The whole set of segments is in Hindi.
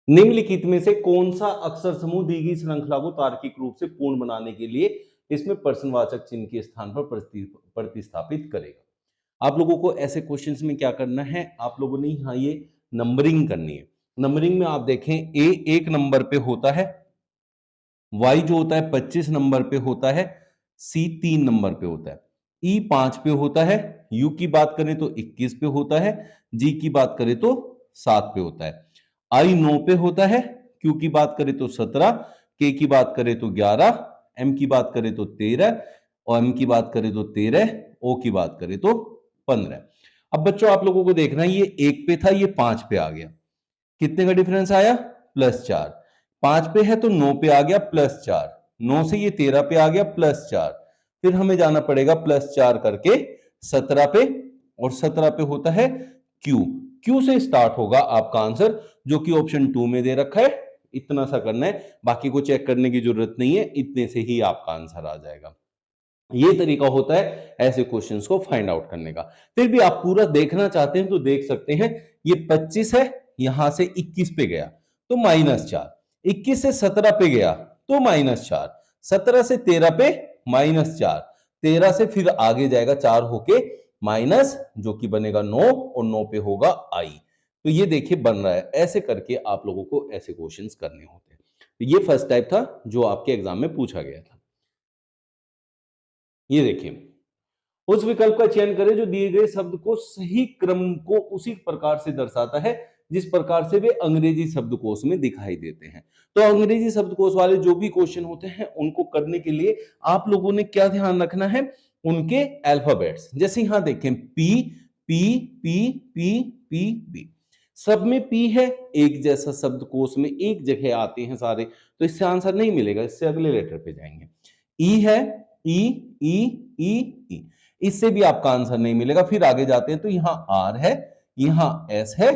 निम्नलिखित में से कौन सा अक्षर समूह दी गई श्रृंखला को तार्किक रूप से पूर्ण बनाने के लिए इसमें प्रश्नवाचक चिन्ह के स्थान पर प्रतिस्थापित करेगा। आप लोगों को ऐसे क्वेश्चंस में क्या करना है, आप लोगों ने यहाँ ये नंबरिंग करनी है। नंबरिंग में आप देखें ए 1 नंबर पे होता है, y जो होता है 25 नंबर पे होता है, c 3 नंबर पे होता है, e 5 पे होता है, u की बात करें तो 21 पे होता है, g की बात करें तो 7 पे होता है, i 9 पे होता है, q की बात करें तो 17, k की बात करें तो 11, m की बात करें तो 13 और m की बात करें तो 13, o की बात करें तो 15। अब बच्चों आप लोगों को देखना है, ये 1 पे था, ये 5 पे आ गया, कितने का डिफरेंस आया, +4। 5 पे है तो 9 पे आ गया +4, 9 से ये 13 पे आ गया +4, फिर हमें जाना पड़ेगा +4 करके 17 पे, और 17 पे होता है Q, Q से स्टार्ट होगा आपका आंसर जो कि ऑप्शन 2 में दे रखा है। इतना सा करना है, बाकी को चेक करने की जरूरत नहीं है, इतने से ही आपका आंसर आ जाएगा। ये तरीका होता है ऐसे क्वेश्चंस को फाइंड आउट करने का। फिर भी आप पूरा देखना चाहते हैं तो देख सकते हैं, ये 25 है, यहां से 21 पे गया तो -4, 21 से 17 पे गया तो -4, 17 से 13 पे -4, 13 से फिर आगे जाएगा 4 होके माइनस, जो कि बनेगा 9 और 9 पे होगा आई। तो ये देखिए बन रहा है, ऐसे करके आप लोगों को ऐसे क्वेश्चंस करने होते हैं। तो ये फर्स्ट टाइप था जो आपके एग्जाम में पूछा गया था। ये देखिए, उस विकल्प का चयन करें जो दिए गए शब्द को सही क्रम को उसी प्रकार से दर्शाता है जिस प्रकार से वे अंग्रेजी शब्दकोश में दिखाई देते हैं। तो अंग्रेजी शब्दकोश वाले जो भी क्वेश्चन होते हैं उनको करने के लिए आप लोगों ने क्या ध्यान रखना है, उनके अल्फाबेट्स। जैसे यहां देखें P P P P P P, सब में पी है, एक जैसा शब्दकोश में एक जगह आते हैं सारे, तो इससे आंसर नहीं मिलेगा, इससे अगले लेटर पे जाएंगे। ई है, ई ई ई ई, इससे भी आपका आंसर नहीं मिलेगा। फिर आगे जाते हैं तो यहां आर है, यहां एस है,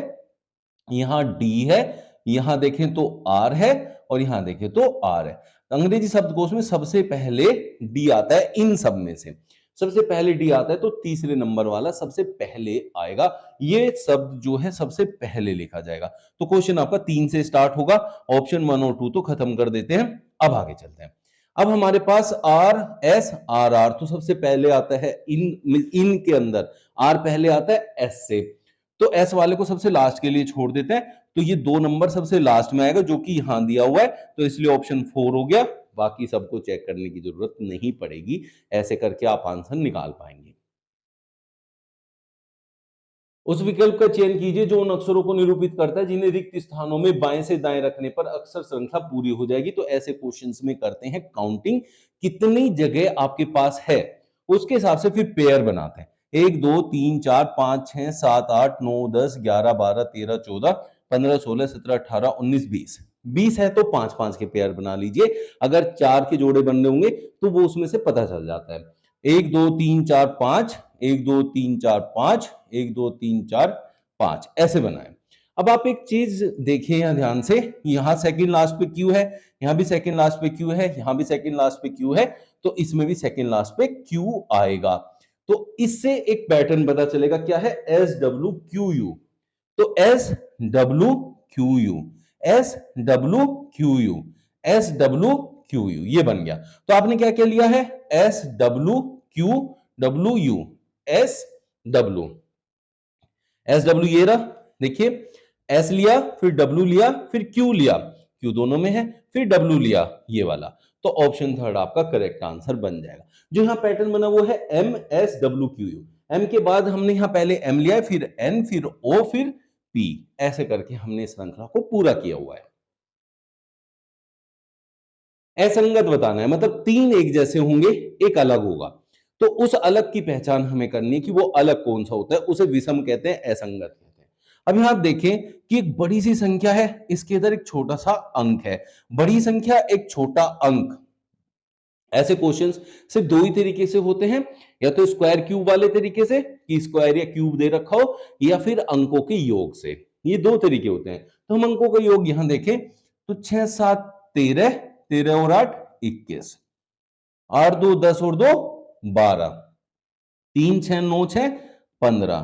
यहां डी है, यहां देखें तो आर है और यहां देखें तो आर है। अंग्रेजी शब्दकोश में सबसे पहले डी आता है, इन सब में से सबसे पहले डी आता है, तो तीसरे नंबर वाला सबसे पहले आएगा। ये शब्द जो है सबसे पहले लिखा जाएगा। तो क्वेश्चन आपका 3 से स्टार्ट होगा, ऑप्शन 1 और 2 तो खत्म कर देते हैं। अब आगे चलते हैं। अब हमारे पास आर एस आर आर, तो सबसे पहले आता है इन के अंदर आर पहले आता है एस से, तो एस वाले को सबसे लास्ट के लिए छोड़ देते हैं। तो ये 2 नंबर सबसे लास्ट में आएगा जो कि यहां दिया हुआ है, तो इसलिए ऑप्शन 4 हो गया। बाकी सबको चेक करने की जरूरत नहीं पड़ेगी, ऐसे करके आप आंसर निकाल पाएंगे। उस विकल्प का चयन कीजिए जो उन अक्षरों को निरूपित करता है जिन्हें रिक्त स्थानों में बाएं से दाएं रखने पर अक्षर श्रृंखला पूरी हो जाएगी। तो ऐसे क्वेश्चंस में करते हैं काउंटिंग, कितनी जगह आपके पास है उसके हिसाब से फिर पेयर बनाते हैं। 1 2 3 4 5 6 7 8 9 10 11 12 13 14 15 16 17 18 19 20, 20 है तो 5 5 के पेयर बना लीजिए। अगर 4 के जोड़े बनने होंगे तो वो उसमें से पता चल जाता है। 1 2 3 4 5, 1 2 3 4 5, 1 2 3 4 5, ऐसे बनाए। अब आप एक चीज देखिए यहां ध्यान से, यहां सेकंड लास्ट पे क्यू है, यहां भी सेकंड लास्ट पे क्यू है, यहां भी सेकंड लास्ट पे क्यू है, तो इसमें भी सेकंड लास्ट पे क्यू आएगा। तो इससे एक पैटर्न पता चलेगा, क्या है, एस डब्ल्यू क्यू यू। तो S W Q you, S W Q you, S W Q you, ये बन गया। तो आपने क्या क्या लिया है, S W Q W you, S W, S W ये रहा, देखिए एस लिया, फिर डब्ल्यू लिया, फिर क्यू लिया, क्यू दोनों में है, फिर डब्ल्यू लिया ये वाला, तो ऑप्शन थर्ड आपका करेक्ट आंसर बन जाएगा। जो यहां पैटर्न बना वो है M S W Q U, M के बाद हमने यहां पहले एम लिया है, फिर एन, फिर ओ, फिर पी, ऐसे करके हमने श्रृंखला को पूरा किया हुआ है। असंगत बताना है, मतलब 3 एक जैसे होंगे, एक अलग होगा, तो उस अलग की पहचान हमें करनी है कि वो अलग कौन सा होता है, उसे विषम कहते हैं, असंगत कहते हैं। अब यहां आप देखें कि एक बड़ी सी संख्या है, इसके इधर एक छोटा सा अंक है, बड़ी संख्या एक छोटा अंक। ऐसे क्वेश्चंस सिर्फ 2 ही तरीके से होते हैं, या तो स्क्वायर क्यूब वाले तरीके से कि स्क्वायर या क्यूब दे रखा हो, या फिर अंकों के योग से। ये 2 तरीके होते हैं। तो हम अंकों का योग यहां देखें तो 6 7 13, 13 और 8 21, 8 2 10 और 2 12, 3 6 9 6 15,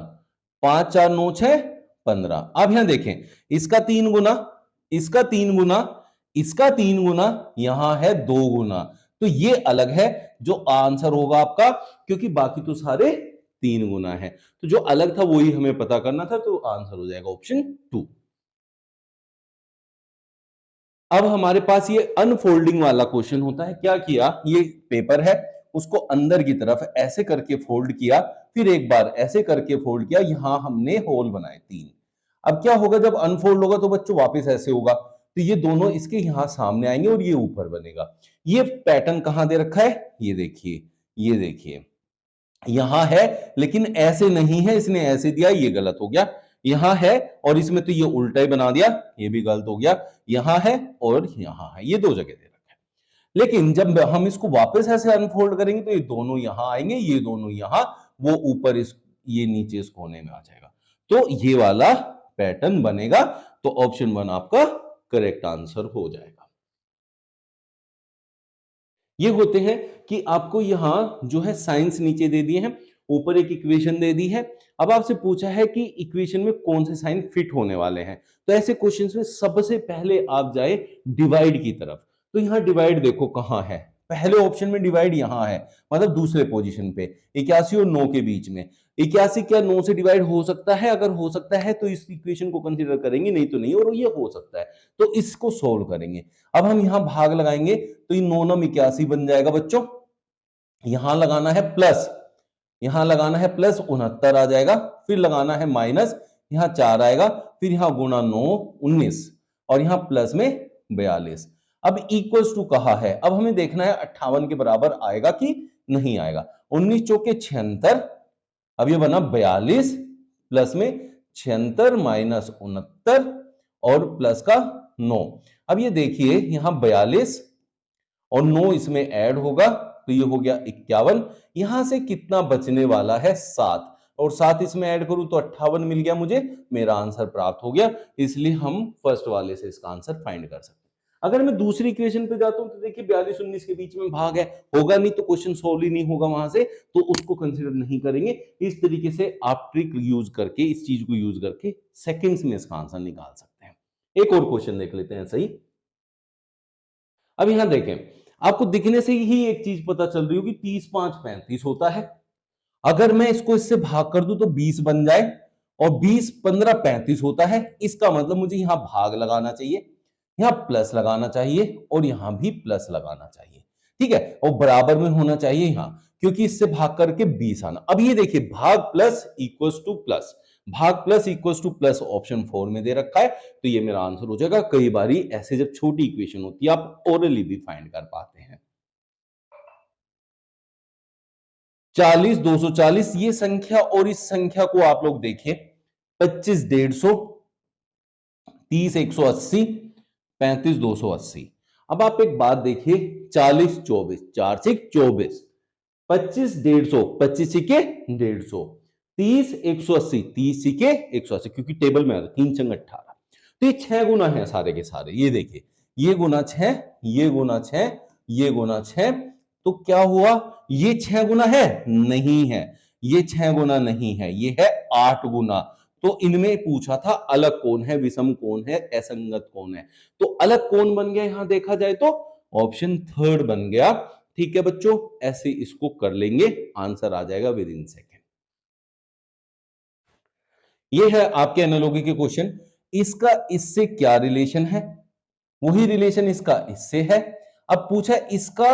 5 4 9 6 15। अब यहां देखें इसका 3 गुना इसका 3 गुना, इसका 3 गुना, यहां है 2 गुना, तो ये अलग है जो आंसर होगा आपका, क्योंकि बाकी तो सारे 3 गुना है। तो जो अलग था वही हमें पता करना था, तो आंसर हो जाएगा ऑप्शन 2। अब हमारे पास ये अनफोल्डिंग वाला क्वेश्चन होता है। क्या किया, ये पेपर है, उसको अंदर की तरफ ऐसे करके फोल्ड किया, फिर एक बार ऐसे करके फोल्ड किया, यहां हमने होल बनाए 3। अब क्या होगा, जब अनफोल्ड होगा तो बच्चों वापस ऐसे होगा, तो ये दोनों इसके यहां सामने आएंगे और ये ऊपर बनेगा। ये पैटर्न कहां दे रखा है, ये देखिए, ये देखिए यहां है, लेकिन ऐसे नहीं है, इसने ऐसे दिया, ये गलत हो गया। यहां है और इसमें तो ये उल्टा ही बना दिया, ये भी गलत हो गया। यहां है और यहां है, ये दो जगह दे रखा है। लेकिन जब हम इसको वापस ऐसे अनफोल्ड करेंगे तो ये दोनों यहां आएंगे, ये दोनों यहां, वो ऊपर इस, ये नीचे इस कोने में आ जाएगा, तो ये वाला पैटर्न बनेगा। तो ऑप्शन 1 आपका करेक्ट आंसर हो जाएगा। ये होते हैं कि आपको यहां जो है साइंस नीचे दे दिए हैं, ऊपर एक इक्वेशन दे दी है। अब आपसे पूछा है कि इक्वेशन में कौन से साइन फिट होने वाले हैं, तो ऐसे क्वेश्चंस में सबसे पहले आप जाए डिवाइड की तरफ। तो यहां डिवाइड देखो कहां है, पहले ऑप्शन में डिवाइड यहां है, मतलब दूसरे पोजीशन पे 81 और 9 के बीच में। 81 क्या 9 से डिवाइड हो सकता है? अगर हो सकता है तो इस इक्वेशन को कंसीडर करेंगे, नहीं तो नहीं, और ये हो सकता है तो इसको सोल्व करेंगे। अब हम यहां भाग लगाएंगे तो ये 9 9 81 बन जाएगा बच्चों। यहां लगाना है प्लस, यहां लगाना है प्लस 69 आ जाएगा, फिर लगाना है माइनस, यहां 4 आएगा, फिर यहां गुणा 9 19, और यहां प्लस में 42। अब इक्वल्स टू कहा है, अब हमें देखना है 58 के बराबर आएगा कि नहीं आएगा। 19 चौके 76, अब ये बना 42, प्लस में 76 माइनस 69 और प्लस का 9। अब ये देखिए यहां 42 और 9 इसमें ऐड होगा तो ये हो गया 51। यहां से कितना बचने वाला है 7, और 7 इसमें ऐड करूं तो 58 मिल गया मुझे, मेरा आंसर प्राप्त हो गया। इसलिए हम फर्स्ट वाले से इसका आंसर फाइंड कर सकते हैं। अगर मैं दूसरी इक्वेशन पे जाता हूं तो देखिए 42 19 के बीच में भाग है, होगा नहीं तो क्वेश्चन सोल्व ही नहीं होगा वहां से, तो उसको कंसीडर नहीं करेंगे। इस तरीके से आप ट्रिक यूज करके, इस चीज को यूज करके सेकंड्स में इसका आंसर निकाल सकते हैं। एक और क्वेश्चन देख लेते हैं सही। अब यहां देखें, आपको दिखने से ही एक चीज पता चल रही होगी, 30 5 35 होता है। अगर मैं इसको इससे भाग कर दूं तो 20 बन जाए, और 20 15 35 होता है। इसका मतलब मुझे यहां भाग लगाना चाहिए, यहां प्लस लगाना चाहिए, और यहां भी प्लस लगाना चाहिए, ठीक है, और बराबर में होना चाहिए यहां, क्योंकि इससे भाग करके 20 आना। अब ये देखिए भाग प्लस इक्वल्स टू प्लस, भाग plus equals two plus option 4 में दे रखा है, तो ये मेरा आंसर हो जाएगा। कई बारी ऐसे जब छोटी इक्वेशन होती है आप ओरली भी फाइंड कर पाते हैं। 40 240 ये संख्या, और इस संख्या को आप लोग देखें, 25 150, 30 180, 35 280। अब आप एक बात देखिए, 40 24, 4 से 24, 25 150, 25 के 150, 30 180, 30 के 180, क्योंकि टेबल में आता 3 छंग 18, तो ये 6 गुना है सारे के सारे। ये देखिए, ये गुना 6, ये गुना 6, ये गुना 6, तो क्या हुआ, ये 6 गुना है? नहीं है, ये 6 गुना नहीं है, ये है 8 गुना। तो इनमें पूछा था अलग कौन है, विषम कौन है, असंगत कौन है, तो अलग कौन बन गया यहां देखा जाए तो ऑप्शन 3 बन गया। ठीक है बच्चों, ऐसे इसको कर लेंगे, आंसर आ जाएगा विद इन सेकेंड। ये है आपके एनालॉजी के क्वेश्चन। इसका इससे क्या रिलेशन है? वही रिलेशन इसका इससे है। अब पूछा इसका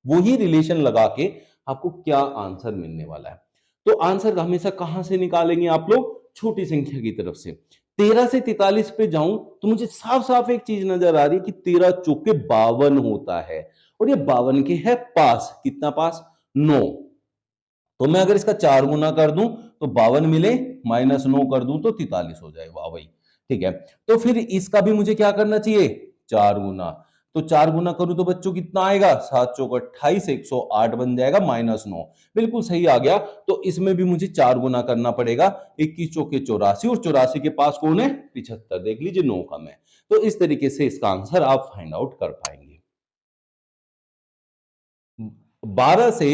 वही रिलेशन लगा के आपको क्या आंसर मिलने वाला है, तो आंसर हमेशा कहां से निकालेंगे आप लोग? छोटी संख्या की तरफ से। 13 से 43 पे जाऊं तो मुझे साफ साफ एक चीज नजर आ रही है कि 13 चौके 52 होता है, और ये 52 के है पास, कितना पास? 9। तो मैं अगर इसका 4 गुना कर दूं तो 52 मिले, माइनस 9 कर दूं तो 43 हो जाएगा, वही ठीक है। तो फिर इसका भी मुझे क्या करना चाहिए? 4 गुना। तो 4 गुना करूं तो बच्चों कितना आएगा? 7 चौक 28, 108 बन जाएगा, माइनस 9, बिल्कुल सही आ गया। तो इसमें भी मुझे 4 गुना करना पड़ेगा, 21 चौके 84, और 84 के पास कौन है? 75, देख लीजिए 9 कम है। तो इस तरीके से इसका आंसर आप फाइंड आउट कर पाएंगे। 12 से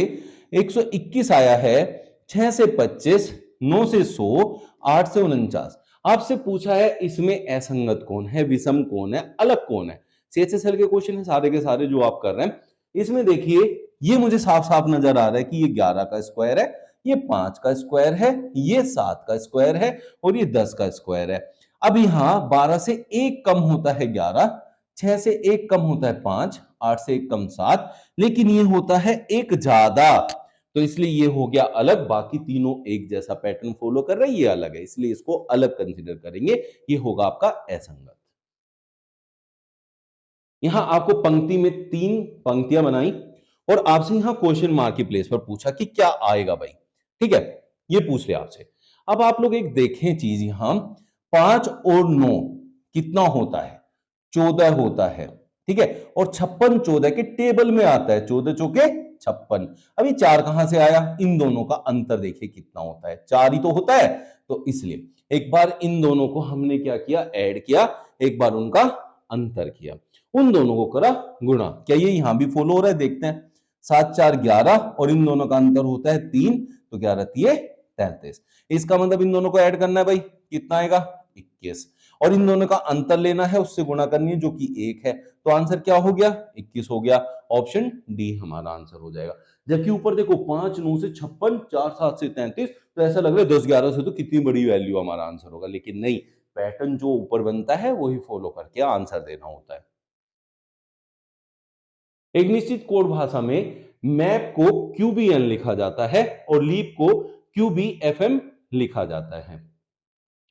121 आया है, 6 से 25, 9 से 100, 8 से 49। आपसे पूछा है इसमें असंगत कौन है, विषम कौन है, अलग कौन है। सीएचएसएल के क्वेश्चन है सारे के सारे जो आप कर रहे हैं। इसमें देखिए ये मुझे साफ साफ नजर आ रहा है कि ये 11 का स्क्वायर है, ये 5 का स्क्वायर है, ये 7 का स्क्वायर है और ये 10 का स्क्वायर है। अब यहां 12 से 1 कम होता है 11, 6 से 1 कम होता है 5, 8 से 1 कम 7, लेकिन ये होता है एक ज्यादा, तो इसलिए ये हो गया अलग। बाकी तीनों एक जैसा पैटर्न फॉलो कर रहे हैं, ये अलग है, इसलिए इसको अलग कंसीडर करेंगे। ये होगा आपका असंगत। यहां आपको पंक्ति में 3 पंक्तियां बनाई और आपसे यहां क्वेश्चन मार्क की प्लेस पर पूछा कि क्या आएगा भाई, ठीक है, ये पूछ लिया आपसे। अब आप लोग एक देखें चीज, यहां 5 और 9 कितना होता है, 14 होता है, ठीक है, और 56 14 के टेबल में आता है, 14 चौके 56। अभी 4 कहां से आया, इन दोनों का अंतर देखिए कितना होता है, 4 ही तो होता है। तो इसलिए एक बार इन दोनों को हमने क्या किया, ऐड किया, एक बार उनका अंतर किया, उन दोनों को करा गुणा। क्या ये यहां भी फॉलो हो रहा है, देखते हैं। 7 4 11 और इन दोनों का अंतर होता है 3, तो 11 3 33। इसका मतलब इन दोनों को ऐड करना है भाई, कितना आएगा 21, और इन दोनों का अंतर लेना है, उससे गुणा करनी है जो कि 1 है, तो आंसर क्या हो गया 21 हो गया। ऑप्शन डी हमारा आंसर हो जाएगा। जबकि ऊपर देखो 5 9 से 56, 4 7 से 33, तो ऐसा लग रहा है 10 11 से तो कितनी बड़ी वैल्यू हमारा आंसर होगा, लेकिन नहीं, पैटर्न जो ऊपर बनता है वही फॉलो करके आंसर देना होता है। एक निश्चित कोड भाषा में मैप को क्यूबीएन लिखा जाता है और लीप को क्यूबीएफएम लिखा जाता है।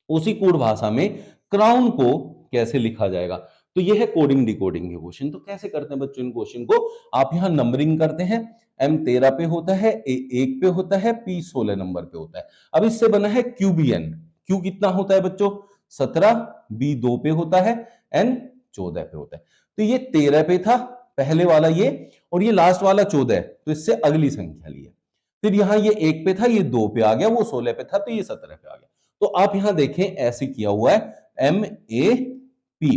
उसी कोड भाषा में क्राउन को कैसे लिखा जाएगा, तो यह है कोडिंग डिकोडिंग के क्वेश्चन। तो कैसे करते हैं बच्चों इन क्वेश्चन को, आप यहां नंबरिंग करते हैं, एम 13 पे होता है, ए 1 पे होता है, पी 16 नंबर पे होता है। अब इससे बना है क्यूबीएन, क्यू कितना होता है बच्चों 17, बी 2 पे होता है, एन 14 पे होता है। तो ये 13 पे था पहले वाला ये, और ये लास्ट वाला 14 है, तो इससे अगली संख्या ली है। फिर यहां ये 1 पे था, ये 2 पे आ गया, वो 16 पे था, तो ये 17 पे आ गया। तो आप यहां देखें ऐसे किया हुआ है, एम ए पी,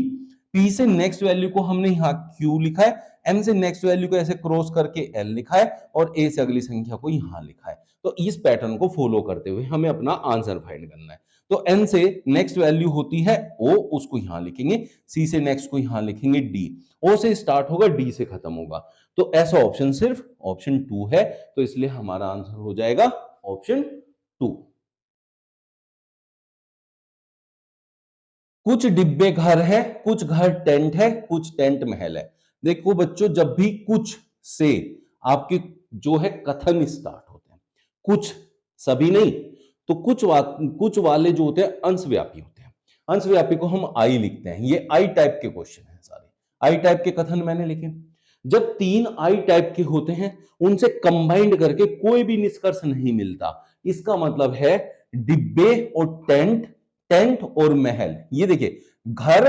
पी से नेक्स्ट वैल्यू को हमने यहां क्यू लिखा है, एम से नेक्स्ट वैल्यू को ऐसे क्रॉस करके एल लिखा है, और ए से अगली संख्या को यहां लिखा है। तो इस पैटर्न को फॉलो करते हुए हमें अपना आंसर फाइंड करना है। तो एन से नेक्स्ट वैल्यू होती है ओ, उसको यहां लिखेंगे, सी से नेक्स्ट को यहां लिखेंगे डी, ओ से स्टार्ट होगा, डी से खत्म होगा। तो ऐसा ऑप्शन सिर्फ ऑप्शन 2 है, तो इसलिए हमारा आंसर हो जाएगा ऑप्शन 2। कुछ डिब्बे घर है, कुछ घर टेंट है, कुछ टेंट महल है। देखो बच्चों, जब भी कुछ से आपके जो है कथन स्टार्ट होते हैं, कुछ सभी नहीं, तो कुछ वाले जो होते हैं अंशव्यापी होते हैं। अंशव्यापी को हम आई लिखते हैं, ये आई टाइप के क्वेश्चन हैं सारे, आई टाइप के कथन मैंने लिखे। जब 3 आई टाइप के होते हैं, उनसे कंबाइंड करके कोई भी निष्कर्ष नहीं मिलता, इसका मतलब है डिब्बे और टेंट, टेंट और महल, ये देखिए घर,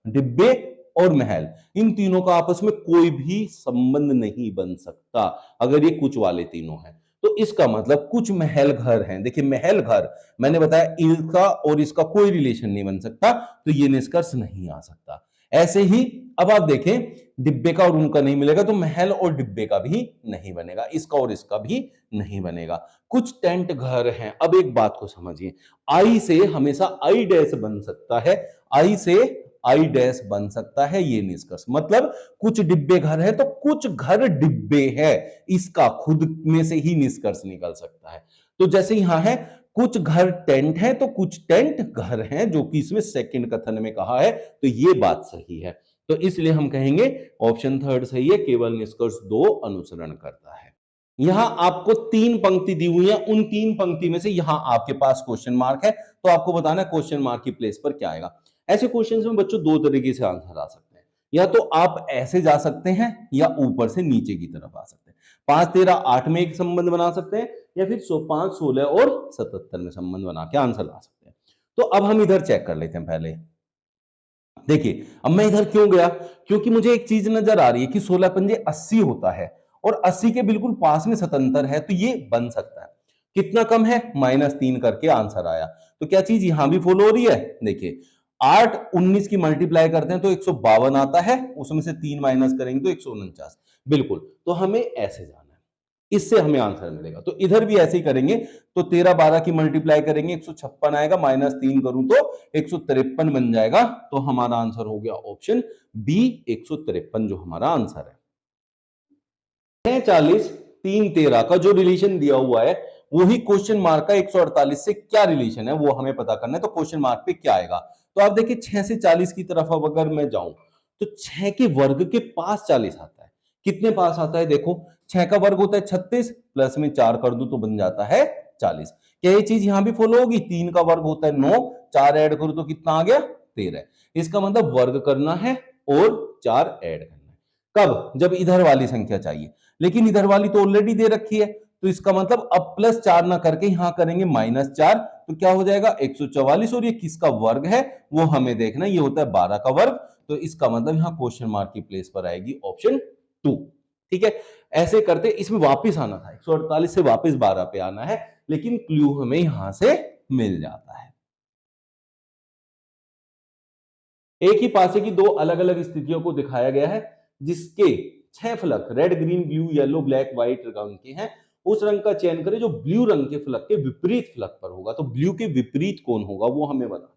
डिब्बे और महल, इन तीनों का आपस में कोई भी संबंध नहीं बन सकता अगर ये कुछ वाले तीनों हैं। तो इसका मतलब कुछ महल घर हैं। देखिए महल घर, मैंने बताया इनका और इसका कोई रिलेशन नहीं बन सकता, तो ये निष्कर्ष नहीं आ सकता। ऐसे ही अब आप देखें, डिब्बे का और उनका नहीं मिलेगा, तो महल और डिब्बे का भी नहीं बनेगा, इसका और इसका भी नहीं बनेगा। कुछ टेंट घर हैं। अब एक बात को समझिए, आई से हमेशा आई डैश बन सकता है, आई से आई डैश बन सकता है, ये निष्कर्ष। मतलब कुछ डिब्बे घर है तो कुछ घर डिब्बे है, इसका खुद में से ही निष्कर्ष निकल सकता है। तो जैसे यहां है कुछ घर टेंट है तो कुछ टेंट घर हैं, जो कि इसमें सेकंड कथन में कहा है, तो ये बात सही है। तो इसलिए हम कहेंगे ऑप्शन थर्ड सही है, केवल निष्कर्ष 2 अनुसरण करता है। यहां आपको 3 पंक्ति दी हुई है, उन 3 पंक्ति में से यहां आपके पास क्वेश्चन मार्क है, तो आपको बताना है क्वेश्चन मार्क की प्लेस पर क्या आएगा। ऐसे क्वेश्चंस में बच्चों 2 तरीके से आंसर आ सकते हैं, या तो आप ऐसे जा सकते हैं या ऊपर से नीचे की तरफ आ सकते हैं। 5 13 8 में एक संबंध बना सकते हैं, या फिर 5 16 और 77 में संबंध बना के आंसर ला सकते हैं। तो अब हम इधर चेक कर लेते हैं पहले। देखिए अब मैं इधर क्यों गया, क्योंकि मुझे एक चीज नजर आ रही है कि 16 पंजे 80 होता है, और 80 के बिल्कुल पास में 77 है, तो ये बन सकता है। कितना कम है, -3 करके आंसर आया। तो क्या चीज यहां भी फॉलो हो रही है, देखिए 8 19 की मल्टीप्लाई करते हैं तो 152 आता है, उसमें से 3 माइनस करेंगे तो 149, बिल्कुल। तो हमें ऐसे जाना है, इससे हमें आंसर मिलेगा। तो इधर भी ऐसे ही करेंगे, तो 13 12 की मल्टीप्लाई करेंगे 156 आएगा, -3 करूं तो 153 बन जाएगा। तो हमारा आंसर हो गया ऑप्शन बी 153 जो हमारा आंसर है। 40 3 13 का जो रिलेशन दिया हुआ है वही क्वेश्चन मार्क का 148 से क्या रिलेशन है वो हमें पता करना है। तो क्वेश्चन मार्क पे क्या आएगा, तो आप देखिए 6 से 40 की तरफ अब अगर मैं जाऊं तो 6 के वर्ग के पास 40 आता है। कितने पास आता है, देखो 6 का वर्ग होता है 36, प्लस में 4 कर दूं तो बन जाता है 40। क्या ये चीज यहां भी फॉलो होगी, 3 का वर्ग होता है 9, 4 ऐड करूं तो कितना आ गया 13। इसका मतलब वर्ग करना है और 4 ऐड करना है। कब, जब इधर वाली संख्या चाहिए, लेकिन इधर वाली तो ऑलरेडी दे रखी है। तो इसका मतलब अब +4 ना करके यहां करेंगे -4, तो क्या हो जाएगा 144। और ये किसका वर्ग है वो हमें देखना है, ये होता है 12 का वर्ग। तो इसका मतलब यहां क्वेश्चन मार्क की प्लेस पर आएगी ऑप्शन 2। ठीक है, ऐसे करते इसमें वापस आना था, 148 से वापस 12 पे आना है, लेकिन क्लू हमें यहां से मिल जाता है। एक ही पासे की दो अलग अलग स्थितियों को दिखाया गया है, जिसके 6 फलक red green blue yellow black white रंग के हैं। उस रंग का चयन करें जो ब्लू रंग के फलक के विपरीत फलक पर होगा। तो ब्लू के विपरीत कौन होगा वो हमें बताना।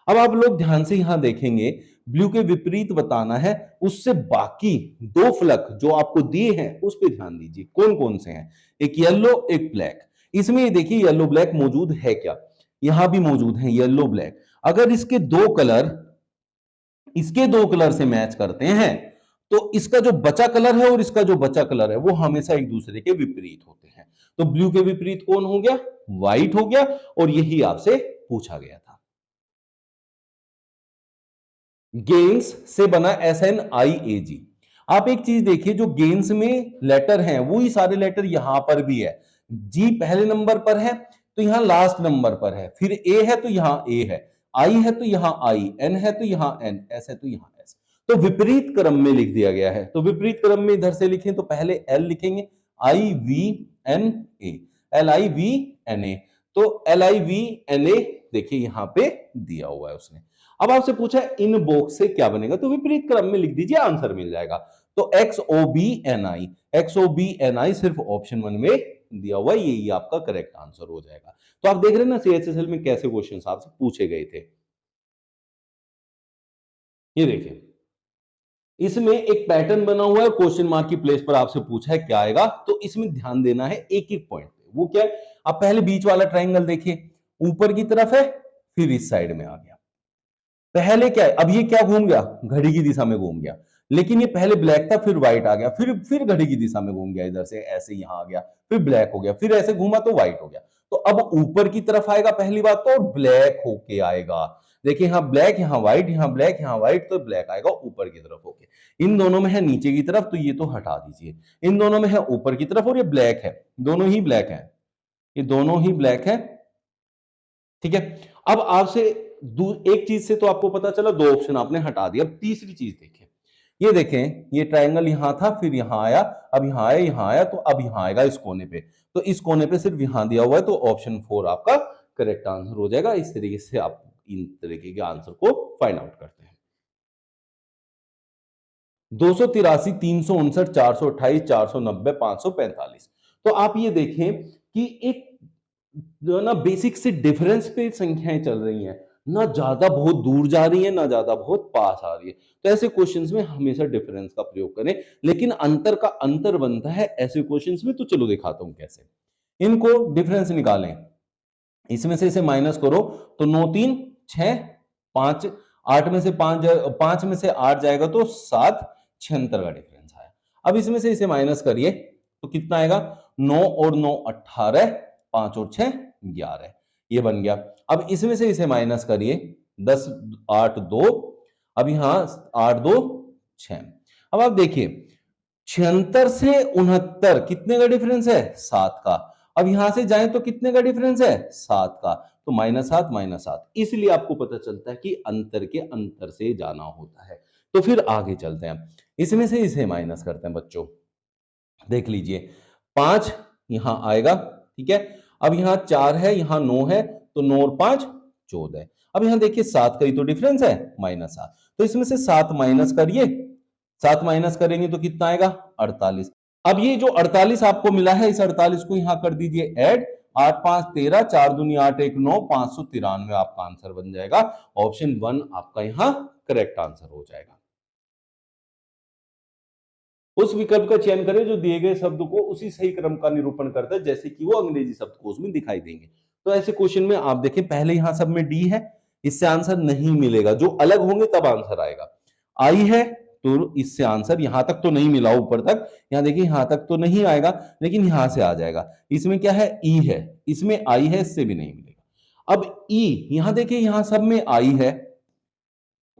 अब आप लोग ध्यान से यहां देखेंगे, ब्लू के विपरीत बताना है, उससे बाकी दो फलक जो आपको दिए हैं उस पर ध्यान दीजिए कौन कौन से हैं। एक येलो एक ब्लैक। इसमें ये देखिए येलो ब्लैक मौजूद है क्या, यहां भी मौजूद है येलो ब्लैक। अगर इसके दो कलर से मैच करते हैं तो इसका जो बचा कलर है और इसका जो बचा कलर है वो हमेशा एक दूसरे के विपरीत होते हैं। तो ब्लू के विपरीत कौन हो गया, व्हाइट हो गया, और यही आपसे पूछा गया था। गेंस से बना SNIAG। आप एक चीज देखिए, जो गेंस में लेटर हैं वही सारे लेटर यहां पर भी है। जी पहले नंबर पर है तो यहां लास्ट नंबर पर है, फिर ए है तो यहां ए है, आई है तो यहां आई, एन है तो यहां एन, एस है तो यहां एस। तो विपरीत क्रम में लिख दिया गया है। तो विपरीत क्रम में इधर से लिखें तो पहले एल लिखेंगे, IVNA, LIVNA। तो LIVNA देखिए यहां पे दिया हुआ है उसने। अब आपसे पूछा है इन बॉक्स से क्या बनेगा, तो विपरीत क्रम में लिख दीजिए, आंसर मिल जाएगा। तो XOBNI सिर्फ ऑप्शन 1 में दिया हुआ है, यही आपका करेक्ट आंसर हो जाएगा। तो आप देख रहे हैं ना CHSL में कैसे क्वेश्चंस आपसे पूछे गए थे। ये देखिए, इसमें एक पैटर्न बना हुआ है, क्वेश्चन मार्क की प्लेस पर आपसे पूछा है क्या आएगा। तो इसमें ध्यान देना है एक एक पॉइंट पे। वो क्या है, आप पहले बीच वाला ट्राइंगल देखिए, ऊपर की तरफ है फिर इस साइड में आ गया। पहले क्या है, अब ये क्या घूम गया, घड़ी की दिशा में घूम गया। लेकिन ये पहले ब्लैक था फिर व्हाइट आ गया, फिर घड़ी की दिशा में घूम गया, इधर से ऐसे यहां आ गया, फिर ब्लैक हो गया, फिर ऐसे घूमा तो व्हाइट हो गया। तो अब ऊपर की तरफ आएगा पहली बात तो, और ब्लैक होके आएगा। देखिए यहां ब्लैक यहां व्हाइट, यहां ब्लैक यहां व्हाइट, तो ब्लैक आएगा ऊपर की तरफ होके। इन दोनों में है नीचे की तरफ, तो ये तो हटा दीजिए। इन दोनों में है ऊपर की तरफ और ये ब्लैक है, दोनों ही ब्लैक है, ये दोनों ही ब्लैक है। ठीक है, अब आपसे एक चीज से तो आपको पता चला, दो ऑप्शन आपने हटा दिया। अब तीसरी चीज देखिए, ये देखें ये ट्रायंगल यहां था फिर यहां आया, अब यहां आया तो अब यहां आएगा इस कोने पे। तो इस कोने पे सिर्फ यहां दिया हुआ है, तो ऑप्शन 4 आपका करेक्ट आंसर हो जाएगा। इस तरीके से आप इन तरीके के आंसर को फाइंड आउट करते हैं। 283, 359, 428, 490, 545। तो आप ये देखें कि एक जो है ना बेसिक से डिफरेंस पे संख्याएं चल रही हैं, ना ज्यादा बहुत दूर जा रही है ना ज्यादा बहुत पास आ रही है। तो ऐसे क्वेश्चंस में हमेशा डिफरेंस का प्रयोग करें, लेकिन अंतर का अंतर बनता है ऐसे क्वेश्चंस में। तो चलो दिखाता हूं कैसे। इनको डिफरेंस निकालें, इसमें से इसे माइनस करो तो 9 3 6 5, 8 में से 5 में से 8 जाएगा तो 7, 76 का डिफरेंस आया। अब इसमें से इसे माइनस करिए तो कितना आएगा, 9 और 9 18, 5 और 6 11, ये बन गया। अब इसमें से इसे माइनस करिए, 10 8 2, अब यहां 8 2 6। अब आप देखिए 76 से 69 कितने का डिफरेंस है, 7 का। अब यहां से जाएं तो कितने का डिफरेंस है, 7 का। तो -7 -7, इसलिए आपको पता चलता है कि अंतर के अंतर से जाना होता है। तो फिर आगे चलते हैं, इसमें से इसे माइनस करते हैं बच्चों। देख लीजिए 5 यहां आएगा, ठीक है। अब यहां 4 है यहां 9 है, तो 9 और 5 14। अब यहां देखिए 7 का ही तो डिफरेंस है, -7। तो इसमें से 7 माइनस करिए, 7 माइनस करेंगे तो कितना आएगा, 48। अब ये जो 48 आपको मिला है, इस 48 को यहां कर दीजिए ऐड, 8 5 13, 4 दूनी 8 1 9, 593 आपका आंसर बन जाएगा। ऑप्शन 1 आपका यहां करेक्ट आंसर हो जाएगा। उस विकल्प का चयन करें जो दिए गए शब्द को उसी सही क्रम का निरूपण करता है जैसे कि वो अंग्रेजी शब्दकोश में दिखाई देंगे। तो ऐसे क्वेश्चन में आप देखें, पहले यहां सब में डी है, इससे आंसर नहीं मिलेगा, जो अलग होंगे तब आंसर आएगा। आई है तो इससे आंसर यहां तक तो नहीं मिला, ऊपर तक यहां देखिए यहां तक तो नहीं आएगा, लेकिन यहां से आ जाएगा। इसमें क्या है, ई है, इसमें आई है, इससे भी नहीं मिलेगा। अब ई, यहां देखिए यहां सब में आई है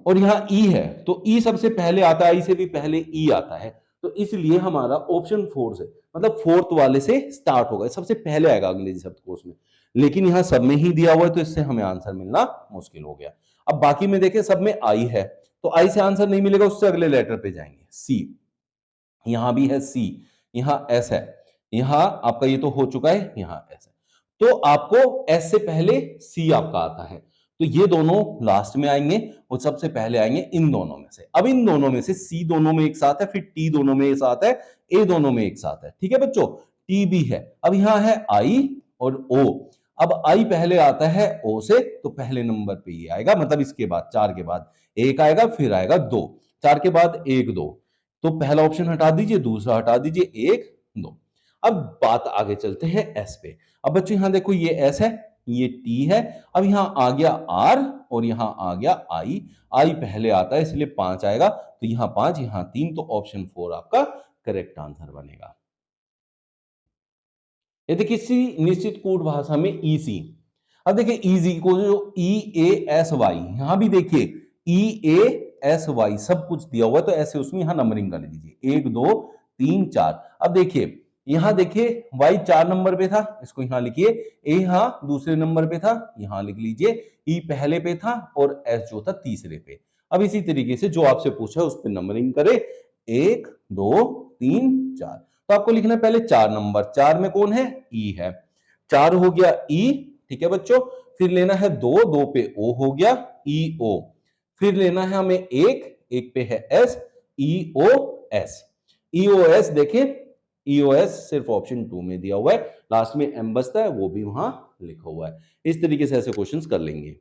और यहां ई है, तो ई सबसे पहले आता है, आई से भी पहले ई आता है, तो इसलिए हमारा ऑप्शन 4 से, मतलब फोर्थ वाले से स्टार्ट होगा, सबसे पहले आएगा अंग्रेजी शब्दकोश में। लेकिन यहां सब में ही दिया हुआ है तो इससे हमें आंसर मिलना मुश्किल हो गया। अब बाकी में देखें सब में आई है, तो आई से आंसर नहीं मिलेगा, उससे अगले लेटर पे जाएंगे। सी, यहां भी है सी, यहां एस है, यहां आपका ये तो हो चुका है, यहां एस है, तो आपको एस से पहले सी आपका आता है, तो ये दोनों लास्ट में आएंगे और सबसे पहले आएंगे इन दोनों में से। अब इन दोनों में से सी दोनों में एक साथ है, फिर टी दोनों में एक साथ है, ए दोनों में एक साथ है, ठीक है बच्चों। टी भी है, अब यहां है आई और ओ, अब आई पहले आता है ओ से, तो पहले नंबर पे ये आएगा, मतलब इसके बाद 4 के बाद एक आएगा, फिर आएगा 2, 4 के बाद 1 2, तो पहला ऑप्शन हटा दीजिए, दूसरा हटा दीजिए, 1 2। अब बात आगे चलते हैं एस पे। अब बच्चों यहां देखो ये एस है, ये टी है, अब यहां आ गया आर और यहां आ गया आई, आई पहले आता है इसलिए 5 आएगा, तो यहां 5 यहां 3, तो ऑप्शन 4 आपका करेक्ट आंसर बनेगा। यदि किसी निश्चित कूट भाषा में ईसी, अब देखिए इजी को जो ई ए एस वाई, यहां भी देखिए ई ए एस वाई सब कुछ दिया हुआ है, तो ऐसे उसमें यहां नंबरिंग कर लीजिए 1 2 3 4। अब देखिए यहां देखिए वाई 4 नंबर पे था, इसको यहां लिखिए, ए यहां दूसरे नंबर पे था, यहां लिख लीजिए, ई पहले पे था और एस जो था तीसरे पे। अब इसी तरीके से जो आपसे पूछा है उस पर नंबरिंग करे, 1 2 3 4, तो आपको लिखना है पहले 4 नंबर, 4 में कौन है, ई है, 4 हो गया ई, ठीक है बच्चों। फिर लेना है 2, 2 पे ओ हो गया, ई ओ। फिर लेना है हमें 1, 1 पे है एस, ई ओ एस। ई ओ एस देखें, ई ओ एस सिर्फ ऑप्शन 2 में दिया हुआ है, लास्ट में एम बचता है, वो भी वहां लिखा हुआ है। इस तरीके से ऐसे क्वेश्चंस कर लेंगे।